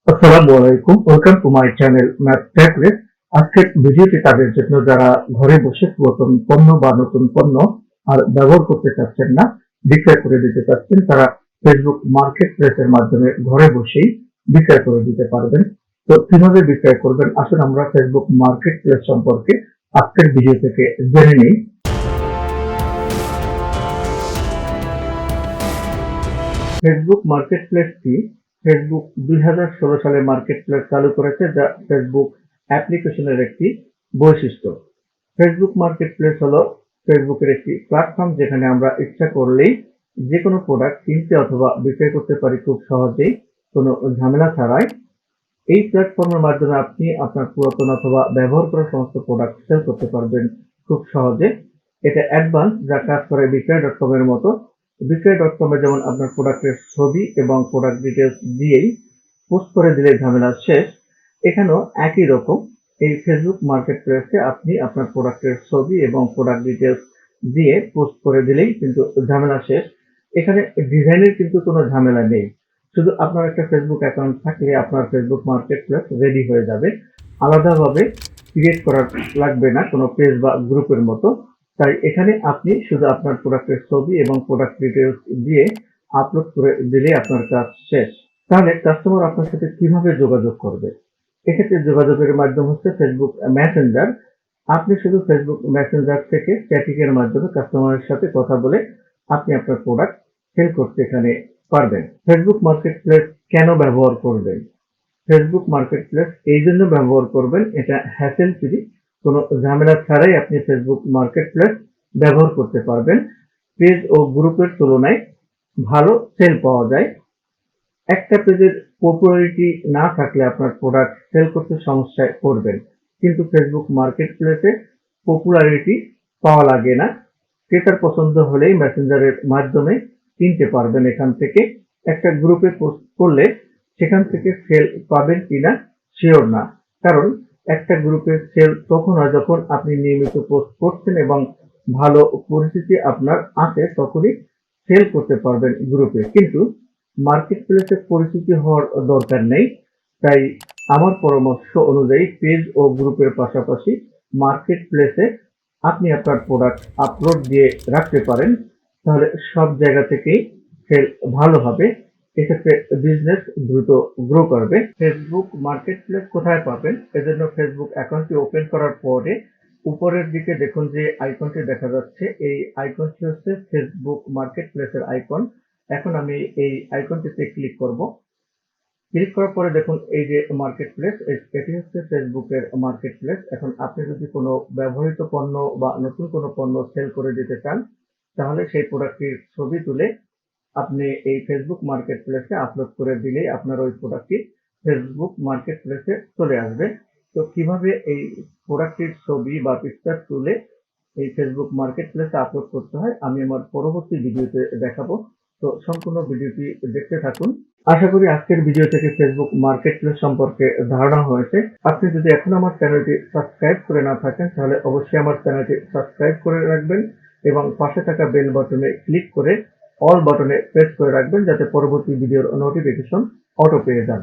আসসালামু আলাইকুম, welcome to my channel Trifles। আজকের ভিডিওটি তাদের জন্য যারা ঘরে বসে পুরাতন পণ্য বা নতুন পণ্য আর ব্যবহার করতে চাচ্ছেন না, বিক্রয় করে দিতে চাচ্ছেন, তারা ফেসবুক মার্কেট প্লেসের মাধ্যমে ঘরে বসেই বিক্রয় করে দিতে পারবেন। তো কিভাবে বিক্রয় করবেন, আসুন আমরা ফেসবুক মার্কেট প্লেস সম্পর্কে আজকের ভিডিও থেকে জেনে নিই। ফেসবুক মার্কেট প্লেসটি ফেসবুক 2016 সালে মার্কেট প্লেস চালু করেছে, যা ফেসবুক অ্যাপ্লিকেশনের একটি বৈশিষ্ট্য। ফেসবুক মার্কেট প্লেস হলো ফেসবুকের একটি প্ল্যাটফর্ম যেখানে আমরা ইচ্ছা করলেই যে কোনো প্রোডাক্ট কিনতে অথবা বিক্রয় করতে পারি খুব সহজেই, কোনো ঝামেলা ছাড়াই। এই প্ল্যাটফর্মের মাধ্যমে আপনি আপনার পুরাতন অথবা ব্যবহার করা সমস্ত প্রোডাক্ট সেল করতে পারবেন খুব সহজে। এটা অ্যাডভান্স যা কাজ করে বিক্রয়.com এর মতো। বিক্রয়.com এ যেমন আপনার প্রোডাক্টের ছবি এবং প্রোডাক্ট ডিটেলস দিয়েই পোস্ট করে দিলে ঝামেলা শেষ, এখানেও একই রকম। এই ফেসবুক মার্কেট প্লেসে আপনি আপনার প্রোডাক্টের ছবি এবং প্রোডাক্ট ডিটেলস দিয়ে পোস্ট করে দিলেই কিন্তু ঝামেলা শেষ। এখানে ডিজাইনের কিন্তু কোনো ঝামেলা নেই। শুধু আপনার একটা ফেসবুক অ্যাকাউন্ট থাকলে আপনার ফেসবুক মার্কেট প্লেস রেডি হয়ে যাবে। আলাদাভাবে ক্রিয়েট করা লাগবে না কোনো পেজ বা গ্রুপের মতো। তাই এখানে আপনি শুধু আপনার প্রোডাক্টের ছবি এবং প্রোডাক্ট ডিটেলস দিয়ে আপলোড করে দিলে আপনার কাজ শেষ। তাহলে কাস্টমার আপনার সাথে কিভাবে যোগাযোগ করবে? এক্ষেত্রে যোগাযোগের মাধ্যম হচ্ছে ফেসবুক মেসেঞ্জার। আপনি শুধু ফেসবুক মেসেঞ্জার থেকে চ্যাটিং এর মাধ্যমে কাস্টমারের সাথে কথা বলে আপনি আপনার প্রোডাক্ট সেল করতে এখানে পারবেন। ফেসবুক মার্কেট প্লেস কেন ব্যবহার করবেন? ফেসবুক মার্কেট প্লেস এই জন্য ব্যবহার করবেন, এটা হ্যাসেল ফ্রি, কোনো ঝামেলা ছাড়াই আপনি ফেসবুক মার্কেট প্লেস ব্যবহার করতে পারবেন। পেজ ও গ্রুপের তুলনায় ভালো সেল পাওয়া যায়। একটা পেজের পপুলারিটি না থাকলে আপনার প্রোডাক্ট সেল করতে সমস্যায় পড়বেন, কিন্তু ফেসবুক মার্কেট প্লেসে পপুলারিটি পাওয়া লাগে না। ক্রেতার পছন্দ হলেই মেসেঞ্জারের মাধ্যমে কিনতে পারবেন এখান থেকে। একটা গ্রুপে পোস্ট করলে সেখান থেকে সেল পাবেন কিনা শিওর না, কারণ একটা গ্রুপে সেল তখন হয় যখন আপনি নিয়মিত পোস্ট করছেন এবং ভালো পরিস্থিতি আপনার আছে, তখনই সেল করতে পারবেন গ্রুপে। কিন্তু মার্কেট প্লেসে পরিচিতি হওয়ার দরকার নেই। তাই আমার পরামর্শ অনুযায়ী পেজ ও গ্রুপের পাশাপাশি মার্কেট প্লেসে আপনি আপনার প্রোডাক্ট আপলোড দিয়ে রাখতে পারেন, তাহলে সব জায়গা থেকেই সেল ভালো হবে। এক্ষেত্রে বিজনেস দ্রুত গ্রো করবে। ফেসবুক মার্কেট প্লেস কোথায় পাবেন? এজন্য ফেসবুক অ্যাকাউন্টটি ওপেন করার পরে উপরের দিকে দেখুন যে আইকনটি দেখা যাচ্ছে, এই আইকনটি হচ্ছে ফেসবুক মার্কেট প্লেসের আইকন। এখন আমি এই আইকনটিতে ক্লিক করব। ক্লিক করার পরে দেখুন এই যে মার্কেট প্লেস, এটি হচ্ছে ফেসবুকের মার্কেট প্লেস। এখন আপনি যদি কোনো ব্যবহৃত পণ্য বা নতুন কোনো পণ্য সেল করে দিতে চান, তাহলে সেই প্রোডাক্টটির ছবি তুলে আপনি এই ফেসবুক মার্কেট প্লেসে আপলোড করে দিলেই আপনার ওই প্রোডাক্টটি ফেসবুক মার্কেট প্লেসে চলে আসবে। তো কিভাবে এই প্রোডাক্টটির ছবি বা পিকচার তুলে এই ফেসবুক মার্কেট প্লেসে আপলোড করতে হয় আমি আমার পরবর্তী ভিডিওতে দেখাবো। তো সম্পূর্ণ ভিডিওটি দেখতে থাকুন। আশা করি আজকের ভিডিও থেকে ফেসবুক মার্কেট প্লেস সম্পর্কে ধারণা হয়েছে। আপনি যদি এখন আমার চ্যানেলটি সাবস্ক্রাইব করে না থাকেন, তাহলে অবশ্যই আমার চ্যানেলটি সাবস্ক্রাইব করে রাখবেন এবং পাশে থাকা বেল বাটনে ক্লিক করে অল বাটনে প্রেস করে রাখবেন, যাতে পরবর্তী ভিডিওর নোটিফিকেশন অটো পেয়ে যান।